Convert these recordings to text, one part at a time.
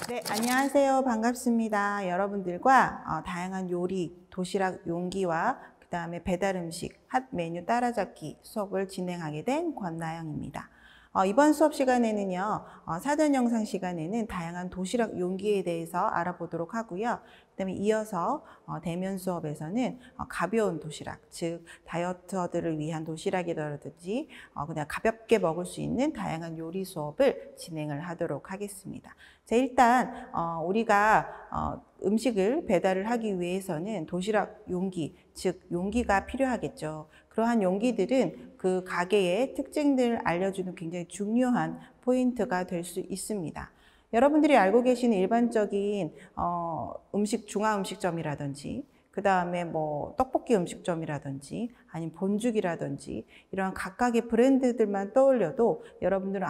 네, 안녕하세요. 반갑습니다. 여러분들과 다양한 요리, 도시락 용기와 그 다음에 배달 음식, 핫 메뉴 따라잡기 수업을 진행하게 된 권나영입니다. 이번 수업 시간에는요, 사전 영상 시간에는 다양한 도시락 용기에 대해서 알아보도록 하고요. 그다음에 이어서 대면 수업에서는 가벼운 도시락, 즉 다이어터들을 위한 도시락이라든지 그냥 가볍게 먹을 수 있는 다양한 요리 수업을 진행을 하도록 하겠습니다. 자, 일단 우리가 음식을 배달을 하기 위해서는 도시락 용기, 즉 용기가 필요하겠죠. 그러한 용기들은 그 가게의 특징들을 알려주는 굉장히 중요한 포인트가 될 수 있습니다. 여러분들이 알고 계시는 일반적인 음식 중화음식점이라든지 그 다음에 뭐 떡볶이 음식점이라든지 아니면 본죽이라든지 이런 각각의 브랜드들만 떠올려도 여러분들은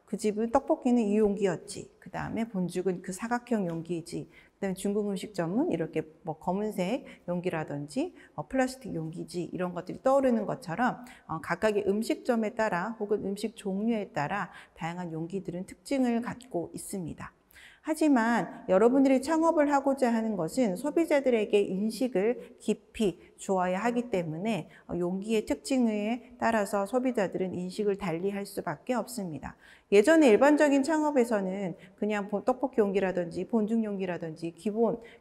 그 집은 떡볶이는 이 용기였지, 그 다음에 본죽은 그 사각형 용기이지, 그 다음에 중국 음식점은 이렇게 뭐 검은색 용기라든지 플라스틱 용기지, 이런 것들이 떠오르는 것처럼 각각의 음식점에 따라 혹은 음식 종류에 따라 다양한 용기들은 특징을 갖고 있습니다. 하지만 여러분들이 창업을 하고자 하는 것은 소비자들에게 인식을 깊이 주어야 하기 때문에 용기의 특징에 따라서 소비자들은 인식을 달리할 수밖에 없습니다. 예전에 일반적인 창업에서는 그냥 떡볶이 용기라든지 본죽 용기라든지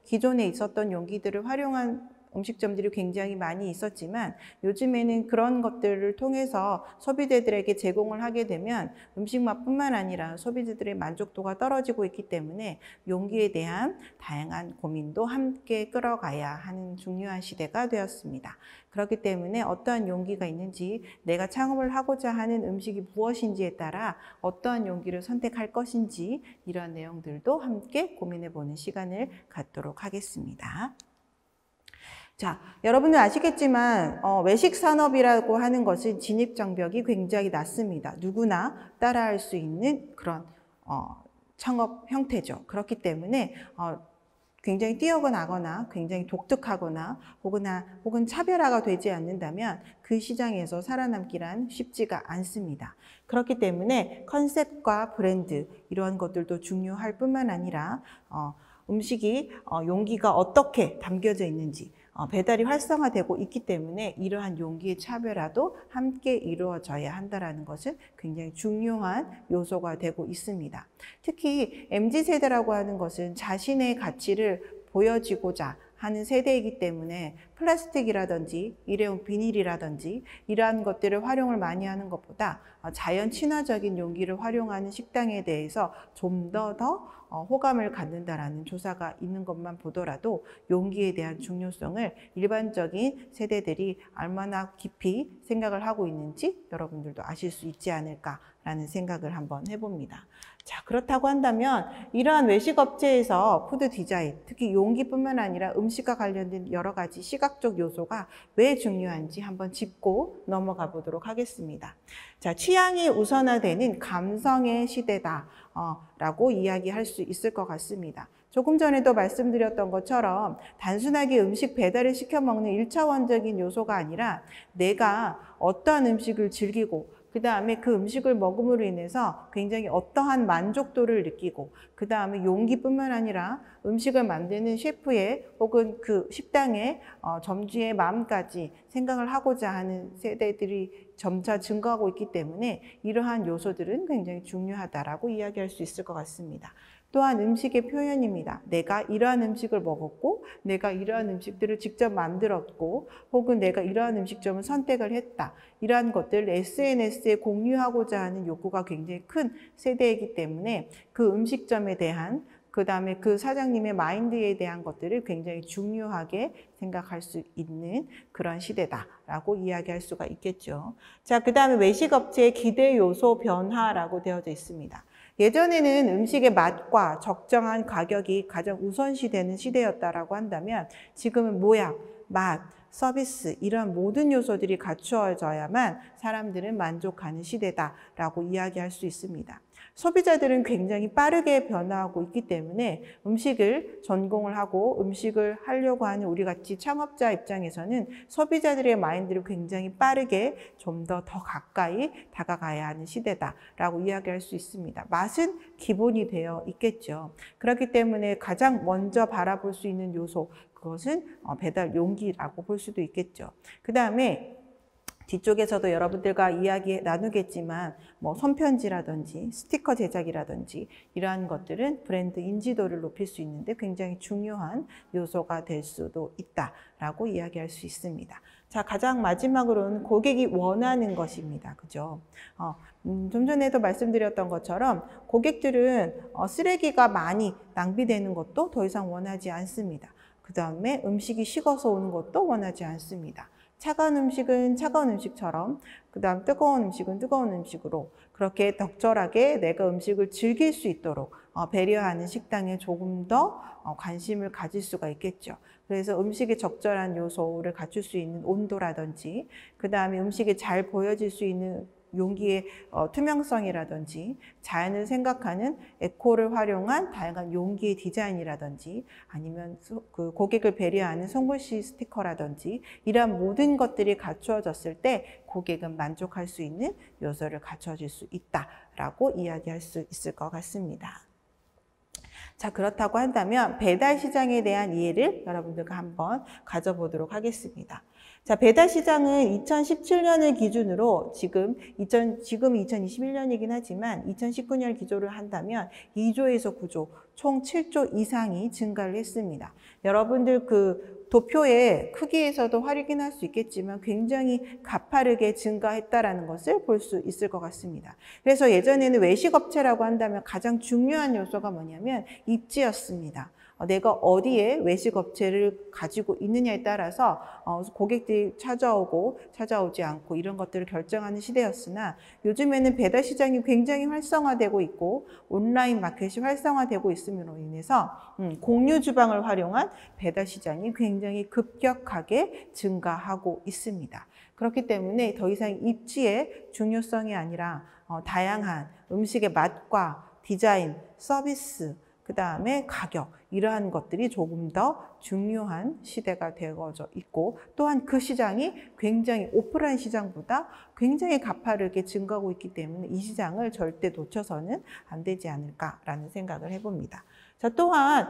기존에 있었던 용기들을 활용한 음식점들이 굉장히 많이 있었지만 요즘에는 그런 것들을 통해서 소비자들에게 제공을 하게 되면 음식 맛뿐만 아니라 소비자들의 만족도가 떨어지고 있기 때문에 용기에 대한 다양한 고민도 함께 끌어가야 하는 중요한 시대가 되었습니다. 그렇기 때문에 어떠한 용기가 있는지, 내가 창업을 하고자 하는 음식이 무엇인지에 따라 어떠한 용기를 선택할 것인지, 이런 내용들도 함께 고민해 보는 시간을 갖도록 하겠습니다. 자, 여러분들 아시겠지만 외식 산업이라고 하는 것은 진입 장벽이 굉장히 낮습니다. 누구나 따라할 수 있는 그런 창업 형태죠. 그렇기 때문에 굉장히 뛰어나거나 굉장히 독특하거나 혹은 차별화가 되지 않는다면 그 시장에서 살아남기란 쉽지가 않습니다. 그렇기 때문에 컨셉과 브랜드, 이러한 것들도 중요할 뿐만 아니라 음식이 용기가 어떻게 담겨져 있는지, 배달이 활성화되고 있기 때문에 이러한 용기의 차별화도 함께 이루어져야 한다는 것은 굉장히 중요한 요소가 되고 있습니다. 특히 MZ세대라고 하는 것은 자신의 가치를 보여지고자 하는 세대이기 때문에 플라스틱이라든지 일회용 비닐이라든지 이러한 것들을 활용을 많이 하는 것보다 자연 친화적인 용기를 활용하는 식당에 대해서 좀 더 호감을 갖는다라는 조사가 있는 것만 보더라도 용기에 대한 중요성을 일반적인 세대들이 얼마나 깊이 생각을 하고 있는지 여러분들도 아실 수 있지 않을까라는 생각을 한번 해봅니다. 자, 그렇다고 한다면 이러한 외식업체에서 푸드 디자인, 특히 용기뿐만 아니라 음식과 관련된 여러 가지 시각적 요소가 왜 중요한지 한번 짚고 넘어가 보도록 하겠습니다. 자, 취향이 우선화되는 감성의 시대다 라고 이야기할 수 있을 것 같습니다. 조금 전에도 말씀드렸던 것처럼 단순하게 음식 배달을 시켜 먹는 1차원적인 요소가 아니라 내가 어떠한 음식을 즐기고 그 다음에 그 음식을 먹음으로 인해서 굉장히 어떠한 만족도를 느끼고, 그 다음에 용기뿐만 아니라 음식을 만드는 셰프의 혹은 그 식당의 점주의 마음까지 생각을 하고자 하는 세대들이 점차 증가하고 있기 때문에 이러한 요소들은 굉장히 중요하다라고 이야기할 수 있을 것 같습니다. 또한 음식의 표현입니다. 내가 이러한 음식을 먹었고, 내가 이러한 음식들을 직접 만들었고, 혹은 내가 이러한 음식점을 선택을 했다. 이러한 것들을 SNS에 공유하고자 하는 욕구가 굉장히 큰 세대이기 때문에 그 음식점에 대한, 그 다음에 그 사장님의 마인드에 대한 것들을 굉장히 중요하게 생각할 수 있는 그런 시대다라고 이야기할 수가 있겠죠. 자, 그 다음에 외식업체의 기대 요소 변화라고 되어져 있습니다. 예전에는 음식의 맛과 적정한 가격이 가장 우선시되는 시대였다라고 한다면 지금은 모양, 맛, 서비스, 이런 모든 요소들이 갖추어져야만 사람들은 만족하는 시대다라고 이야기할 수 있습니다. 소비자들은 굉장히 빠르게 변화하고 있기 때문에 음식을 전공을 하고 음식을 하려고 하는 우리 같이 창업자 입장에서는 소비자들의 마인드를 굉장히 빠르게 좀 더 가까이 다가가야 하는 시대다라고 이야기할 수 있습니다. 맛은 기본이 되어 있겠죠. 그렇기 때문에 가장 먼저 바라볼 수 있는 요소, 그것은 배달 용기라고 볼 수도 있겠죠. 그 다음에 뒤쪽에서도 여러분들과 이야기 나누겠지만 뭐 손편지라든지 스티커 제작이라든지 이러한 것들은 브랜드 인지도를 높일 수 있는데 굉장히 중요한 요소가 될 수도 있다라고 이야기할 수 있습니다. 자, 가장 마지막으로는 고객이 원하는 것입니다. 그죠? 좀 전에도 말씀드렸던 것처럼 고객들은 쓰레기가 많이 낭비되는 것도 더 이상 원하지 않습니다. 그 다음에 음식이 식어서 오는 것도 원하지 않습니다. 차가운 음식은 차가운 음식처럼, 그 다음 뜨거운 음식은 뜨거운 음식으로 그렇게 적절하게 내가 음식을 즐길 수 있도록 배려하는 식당에 조금 더 관심을 가질 수가 있겠죠. 그래서 음식의 적절한 요소를 갖출 수 있는 온도라든지, 그 다음에 음식이 잘 보여질 수 있는 용기의 투명성이라든지, 자연을 생각하는 에코를 활용한 다양한 용기의 디자인이라든지, 아니면 그 고객을 배려하는 손글씨 스티커라든지, 이러한 모든 것들이 갖추어졌을 때 고객은 만족할 수 있는 요소를 갖춰질 수 있다라고 이야기할 수 있을 것 같습니다. 자, 그렇다고 한다면 배달 시장에 대한 이해를 여러분들과 한번 가져보도록 하겠습니다. 자, 배달 시장은 2017년을 기준으로 지금 2021년이긴 하지만 2019년 기조를 한다면 2조에서 9조, 총 7조 이상이 증가를 했습니다. 여러분들 그 도표의 크기에서도 확인할 수 있겠지만 굉장히 가파르게 증가했다라는 것을 볼 수 있을 것 같습니다. 그래서 예전에는 외식업체라고 한다면 가장 중요한 요소가 뭐냐면 입지였습니다. 내가 어디에 외식업체를 가지고 있느냐에 따라서 고객들이 찾아오고 찾아오지 않고 이런 것들을 결정하는 시대였으나 요즘에는 배달 시장이 굉장히 활성화되고 있고 온라인 마켓이 활성화되고 있음으로 인해서 공유 주방을 활용한 배달 시장이 굉장히 급격하게 증가하고 있습니다. 그렇기 때문에 더 이상 입지의 중요성이 아니라 다양한 음식의 맛과 디자인, 서비스, 그 다음에 가격, 이러한 것들이 조금 더 중요한 시대가 되어져 있고, 또한 그 시장이 굉장히 오프라인 시장보다 굉장히 가파르게 증가하고 있기 때문에 이 시장을 절대 놓쳐서는 안 되지 않을까라는 생각을 해봅니다. 자, 또한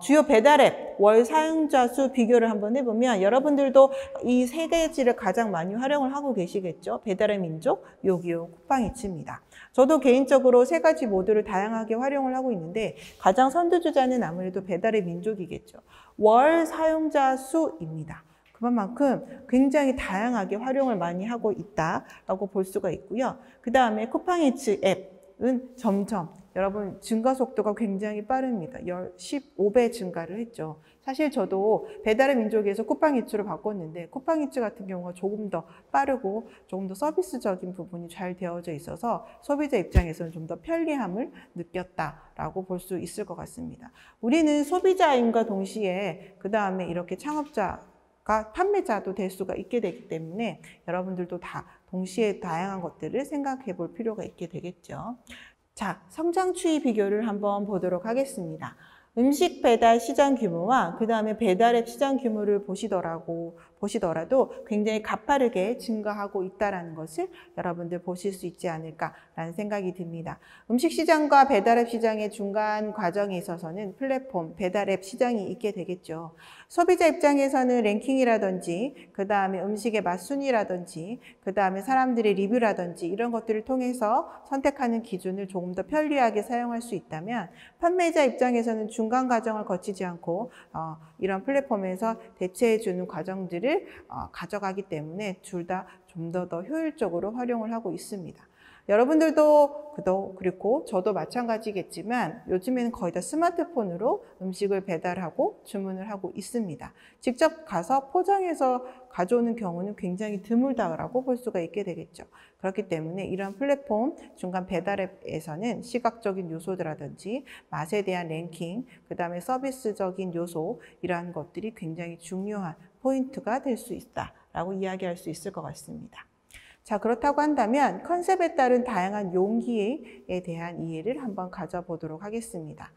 주요 배달앱 월 사용자 수 비교를 한번 해보면 여러분들도 이 세 가지를 가장 많이 활용을 하고 계시겠죠. 배달의 민족, 요기요, 쿠팡이츠입니다. 저도 개인적으로 세 가지 모두를 다양하게 활용을 하고 있는데 가장 선두주자는 아무래도 배달의 민족이겠죠. 월 사용자 수입니다. 그만큼 굉장히 다양하게 활용을 많이 하고 있다라고 볼 수가 있고요. 그 다음에 쿠팡이츠 앱은 점점 여러분 증가 속도가 굉장히 빠릅니다. 15배 증가를 했죠. 사실 저도 배달의 민족에서 쿠팡이츠로 바꿨는데 쿠팡이츠 같은 경우가 조금 더 빠르고 조금 더 서비스적인 부분이 잘 되어져 있어서 소비자 입장에서는 좀 더 편리함을 느꼈다라고 볼 수 있을 것 같습니다. 우리는 소비자임과 동시에 그 다음에 이렇게 창업자가 판매자도 될 수가 있게 되기 때문에 여러분들도 다 동시에 다양한 것들을 생각해 볼 필요가 있게 되겠죠. 자, 성장 추이 비교를 한번 보도록 하겠습니다. 음식 배달 시장 규모와 그 다음에 배달앱 시장 규모를 보시더라도 굉장히 가파르게 증가하고 있다는 것을 여러분들 보실 수 있지 않을까라는 생각이 듭니다. 음식 시장과 배달앱 시장의 중간 과정에 있어서는 플랫폼, 배달앱 시장이 있게 되겠죠. 소비자 입장에서는 랭킹이라든지 그 다음에 음식의 맛순위라든지 그 다음에 사람들의 리뷰라든지 이런 것들을 통해서 선택하는 기준을 조금 더 편리하게 사용할 수 있다면 판매자 입장에서는 중간 과정을 거치지 않고 이런 플랫폼에서 대체해주는 과정들을 가져가기 때문에 둘 다 좀 더 효율적으로 활용을 하고 있습니다. 여러분들도 그렇고 저도 마찬가지겠지만 요즘에는 거의 다 스마트폰으로 음식을 배달하고 주문을 하고 있습니다. 직접 가서 포장해서 가져오는 경우는 굉장히 드물다라고 볼 수가 있게 되겠죠. 그렇기 때문에 이런 플랫폼 중간 배달앱에서는 시각적인 요소들이라든지 맛에 대한 랭킹, 그 다음에 서비스적인 요소 이러한 것들이 굉장히 중요한 포인트가 될 수 있다라고 이야기할 수 있을 것 같습니다. 자, 그렇다고 한다면 컨셉에 따른 다양한 용기에 대한 이해를 한번 가져보도록 하겠습니다.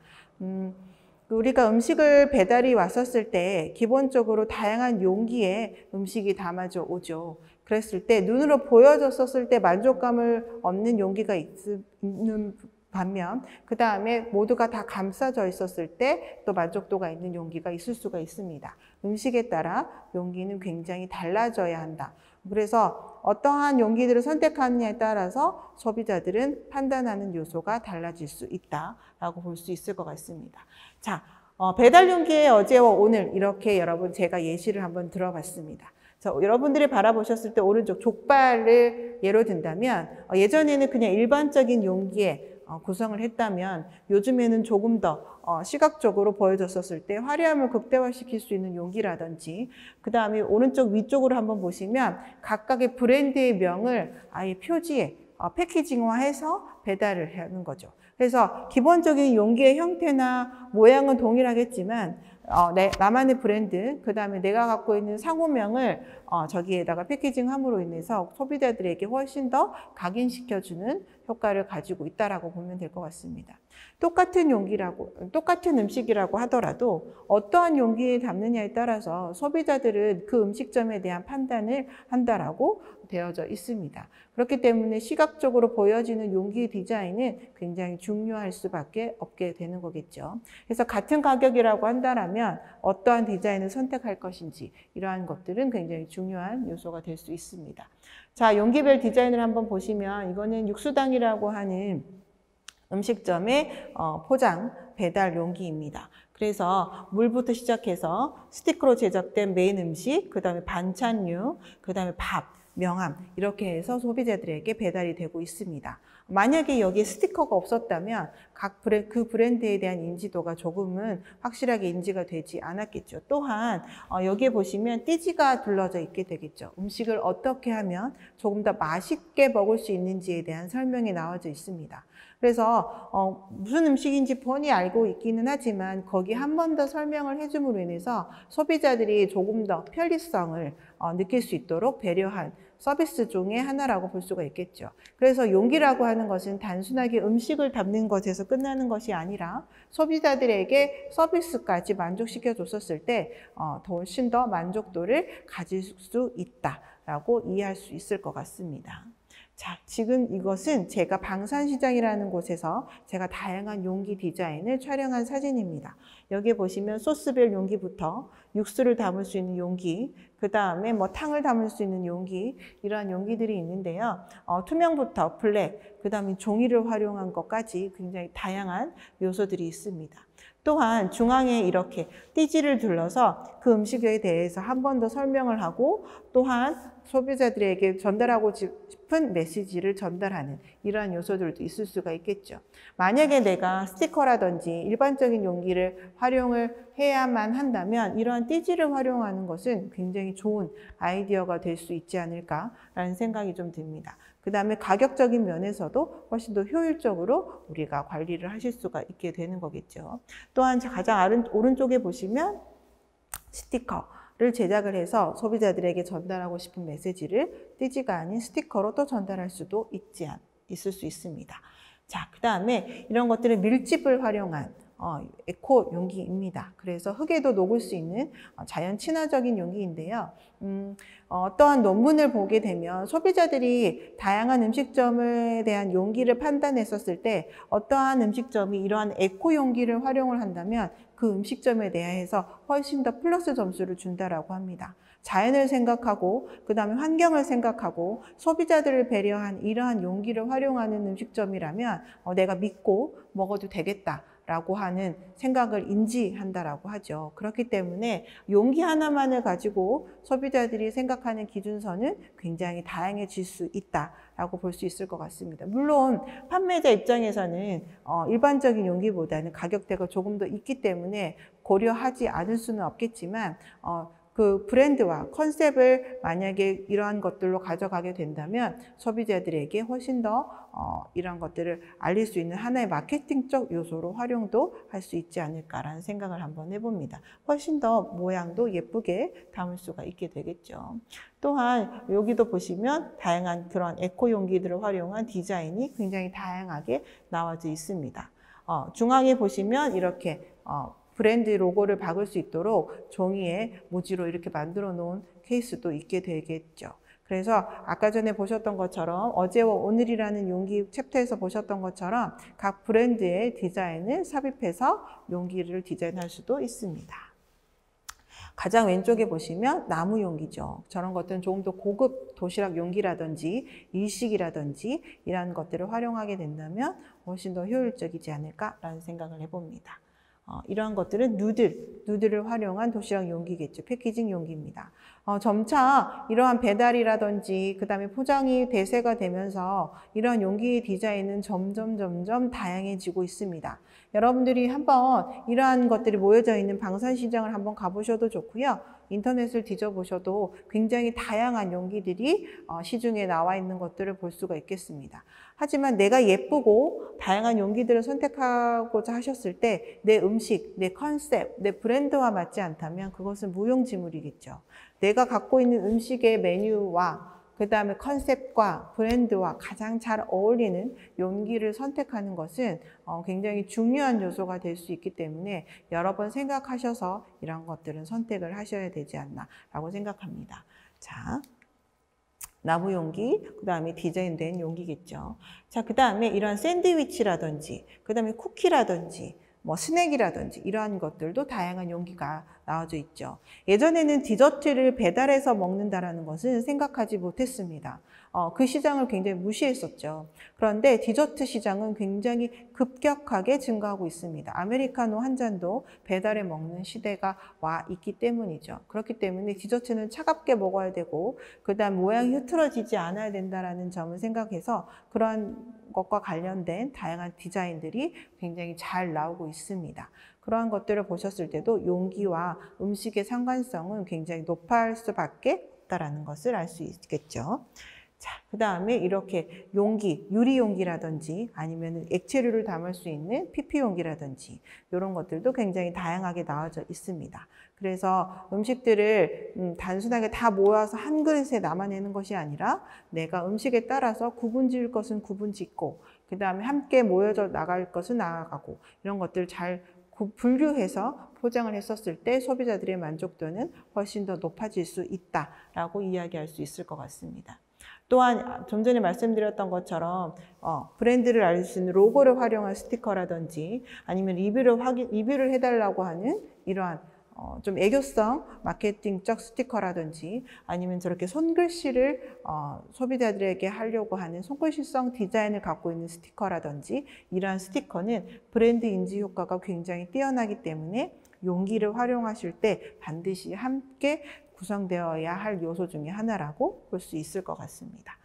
우리가 음식을 배달이 왔었을 때 기본적으로 다양한 용기에 음식이 담아져 오죠. 그랬을 때 눈으로 보여졌었을 때 만족감을 얻는 용기가 있는 반면 그 다음에 모두가 다 감싸져 있었을 때 또 만족도가 있는 용기가 있을 수가 있습니다. 음식에 따라 용기는 굉장히 달라져야 한다. 그래서 어떠한 용기들을 선택하느냐에 따라서 소비자들은 판단하는 요소가 달라질 수 있다라고 볼 수 있을 것 같습니다. 자, 배달 용기의 어제와 오늘 이렇게 여러분 제가 예시를 한번 들어봤습니다. 여러분들이 바라보셨을 때 오른쪽 족발을 예로 든다면 예전에는 그냥 일반적인 용기에 구성을 했다면 요즘에는 조금 더 시각적으로 보여졌었을 때 화려함을 극대화시킬 수 있는 용기라든지 그 다음에 오른쪽 위쪽으로 한번 보시면 각각의 브랜드의 명을 아예 표지에 패키징화해서 배달을 하는 거죠. 그래서 기본적인 용기의 형태나 모양은 동일하겠지만 나만의 브랜드, 그 다음에 내가 갖고 있는 상호명을 저기에다가 패키징함으로 인해서 소비자들에게 훨씬 더 각인시켜주는 효과를 가지고 있다라고 보면 될 것 같습니다. 똑같은 음식이라고 하더라도 어떠한 용기에 담느냐에 따라서 소비자들은 그 음식점에 대한 판단을 한다라고 되어져 있습니다. 그렇기 때문에 시각적으로 보여지는 용기 디자인은 굉장히 중요할 수밖에 없게 되는 거겠죠. 그래서 같은 가격이라고 한다면 어떠한 디자인을 선택할 것인지 이러한 것들은 굉장히 중요한 요소가 될 수 있습니다. 자, 용기별 디자인을 한번 보시면 이거는 육수당이라고 하는 음식점의 포장 배달 용기입니다. 그래서 물부터 시작해서 스티커로 제작된 메인 음식, 그 다음에 반찬류, 그 다음에 밥, 명함 이렇게 해서 소비자들에게 배달이 되고 있습니다. 만약에 여기에 스티커가 없었다면 그 브랜드에 대한 인지도가 조금은 확실하게 인지가 되지 않았겠죠. 또한 여기에 보시면 띠지가 둘러져 있게 되겠죠. 음식을 어떻게 하면 조금 더 맛있게 먹을 수 있는지에 대한 설명이 나와져 있습니다. 그래서 무슨 음식인지 뻔히 알고 있기는 하지만 거기에 한 번 더 설명을 해줌으로 인해서 소비자들이 조금 더 편리성을 느낄 수 있도록 배려한 서비스 중에 하나라고 볼 수가 있겠죠. 그래서 용기라고 하는 것은 단순하게 음식을 담는 것에서 끝나는 것이 아니라 소비자들에게 서비스까지 만족시켜 줬었을 때 훨씬 더 만족도를 가질 수 있다라고 이해할 수 있을 것 같습니다. 자, 지금 이것은 제가 방산시장이라는 곳에서 제가 다양한 용기 디자인을 촬영한 사진입니다. 여기 보시면 소스별 용기부터 육수를 담을 수 있는 용기, 그 다음에 탕을 담을 수 있는 용기, 이러한 용기들이 있는데요. 투명부터 블랙, 그 다음에 종이를 활용한 것까지 굉장히 다양한 요소들이 있습니다. 또한 중앙에 이렇게 띠지를 둘러서 그 음식에 대해서 한 번 더 설명을 하고 또한 소비자들에게 전달하고 싶은 메시지를 전달하는 이러한 요소들도 있을 수가 있겠죠. 만약에 내가 스티커라든지 일반적인 용기를 활용을 해야만 한다면 이러한 띠지를 활용하는 것은 굉장히 좋은 아이디어가 될 수 있지 않을까라는 생각이 좀 듭니다. 그 다음에 가격적인 면에서도 훨씬 더 효율적으로 우리가 관리를 하실 수가 있게 되는 거겠죠. 또한 가장 오른쪽에 보시면 스티커를 제작을 해서 소비자들에게 전달하고 싶은 메시지를 띠지가 아닌 스티커로 또 전달할 수도 있을 수 있습니다. 자, 그 다음에 이런 것들은 밀집을 활용한 에코 용기입니다. 그래서 흙에도 녹을 수 있는 자연 친화적인 용기인데요. 어떠한 논문을 보게 되면 소비자들이 다양한 음식점에 대한 용기를 판단했었을 때 어떠한 음식점이 이러한 에코 용기를 활용을 한다면 그 음식점에 대해서 훨씬 더 플러스 점수를 준다라고 합니다. 자연을 생각하고 그 다음에 환경을 생각하고 소비자들을 배려한 이러한 용기를 활용하는 음식점이라면 내가 믿고 먹어도 되겠다 라고 하는 생각을 인지한다라고 하죠. 그렇기 때문에 용기 하나만을 가지고 소비자들이 생각하는 기준선은 굉장히 다양해질 수 있다라고 볼 수 있을 것 같습니다. 물론 판매자 입장에서는 일반적인 용기보다는 가격대가 조금 더 있기 때문에 고려하지 않을 수는 없겠지만 그 브랜드와 컨셉을 만약에 이러한 것들로 가져가게 된다면 소비자들에게 훨씬 더 이런 것들을 알릴 수 있는 하나의 마케팅적 요소로 활용도 할 수 있지 않을까라는 생각을 한번 해봅니다. 훨씬 더 모양도 예쁘게 담을 수가 있게 되겠죠. 또한 여기도 보시면 다양한 그런 에코 용기들을 활용한 디자인이 굉장히 다양하게 나와져 있습니다. 중앙에 보시면 이렇게 브랜드 로고를 박을 수 있도록 종이에 모지로 이렇게 만들어 놓은 케이스도 있게 되겠죠. 그래서 아까 전에 보셨던 것처럼 어제와 오늘이라는 용기 챕터에서 보셨던 것처럼 각 브랜드의 디자인을 삽입해서 용기를 디자인할 수도 있습니다. 가장 왼쪽에 보시면 나무 용기죠. 저런 것들은 조금 더 고급 도시락 용기라든지 일식이라든지 이런 것들을 활용하게 된다면 훨씬 더 효율적이지 않을까라는 생각을 해봅니다. 이러한 것들은 누들을 활용한 도시락 용기겠죠. 패키징 용기입니다. 점차 이러한 배달이라든지 그 다음에 포장이 대세가 되면서 이러한 용기의 디자인은 점점 다양해지고 있습니다. 여러분들이 한번 이러한 것들이 모여져 있는 방산시장을 한번 가보셔도 좋고요. 인터넷을 뒤져보셔도 굉장히 다양한 용기들이 시중에 나와 있는 것들을 볼 수가 있겠습니다. 하지만 내가 예쁘고 다양한 용기들을 선택하고자 하셨을 때 내 음식, 내 컨셉, 내 브랜드와 맞지 않다면 그것은 무용지물이겠죠. 내가 갖고 있는 음식의 메뉴와 그 다음에 컨셉과 브랜드와 가장 잘 어울리는 용기를 선택하는 것은 굉장히 중요한 요소가 될 수 있기 때문에 여러 번 생각하셔서 이런 것들은 선택을 하셔야 되지 않나 라고 생각합니다. 자, 나무 용기, 그 다음에 디자인된 용기겠죠. 자, 그 다음에 이러한 샌드위치라든지, 그 다음에 쿠키라든지, 스낵이라든지 이러한 것들도 다양한 용기가 나와져 있죠. 예전에는 디저트를 배달해서 먹는다는 것은 생각하지 못했습니다. 그 시장을 굉장히 무시했었죠. 그런데 디저트 시장은 굉장히 급격하게 증가하고 있습니다. 아메리카노 한 잔도 배달해 먹는 시대가 와 있기 때문이죠. 그렇기 때문에 디저트는 차갑게 먹어야 되고 그다음 모양이 흐트러지지 않아야 된다는 점을 생각해서 그러한 것과 관련된 다양한 디자인들이 굉장히 잘 나오고 있습니다. 그러한 것들을 보셨을 때도 용기와 음식의 상관성은 굉장히 높을 수밖에 없다는 것을 알 수 있겠죠. 자, 그 다음에 이렇게 용기, 유리 용기라든지 아니면 액체류를 담을 수 있는 PP 용기라든지 이런 것들도 굉장히 다양하게 나와져 있습니다. 그래서 음식들을 단순하게 다 모아서 한 그릇에 담아내는 것이 아니라 내가 음식에 따라서 구분 지을 것은 구분 짓고 그 다음에 함께 모여져 나갈 것은 나아가고 이런 것들을 잘 분류해서 포장을 했었을 때 소비자들의 만족도는 훨씬 더 높아질 수 있다라고 이야기할 수 있을 것 같습니다. 또한 좀 전에 말씀드렸던 것처럼 브랜드를 알릴 수 있는 로고를 활용한 스티커라든지 아니면 리뷰를 해달라고 하는 이러한 좀 애교성 마케팅적 스티커라든지 아니면 저렇게 손글씨를 소비자들에게 하려고 하는 손글씨성 디자인을 갖고 있는 스티커라든지 이러한 스티커는 브랜드 인지 효과가 굉장히 뛰어나기 때문에 용기를 활용하실 때 반드시 함께 구성되어야 할 요소 중에 하나라고 볼 수 있을 것 같습니다.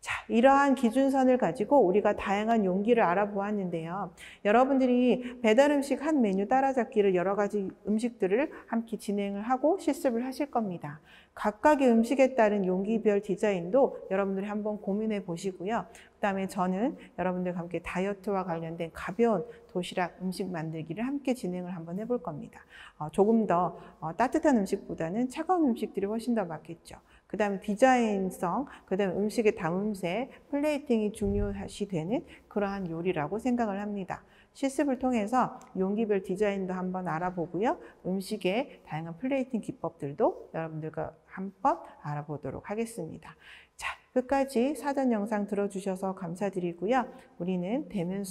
자, 이러한 기준선을 가지고 우리가 다양한 용기를 알아보았는데요. 여러분들이 배달 음식 한 메뉴 따라잡기를 여러 가지 음식들을 함께 진행을 하고 실습을 하실 겁니다. 각각의 음식에 따른 용기별 디자인도 여러분들이 한번 고민해 보시고요. 그 다음에 저는 여러분들과 함께 다이어트와 관련된 가벼운 도시락 음식 만들기를 함께 진행을 한번 해볼 겁니다. 조금 더 따뜻한 음식보다는 차가운 음식들이 훨씬 더 맞겠죠. 그 다음에 디자인성, 그 다음에 음식의 담음새, 플레이팅이 중요시 되는 그러한 요리라고 생각을 합니다. 실습을 통해서 용기별 디자인도 한번 알아보고요. 음식의 다양한 플레이팅 기법들도 여러분들과 한번 알아보도록 하겠습니다. 자, 끝까지 사전 영상 들어주셔서 감사드리고요. 우리는 대면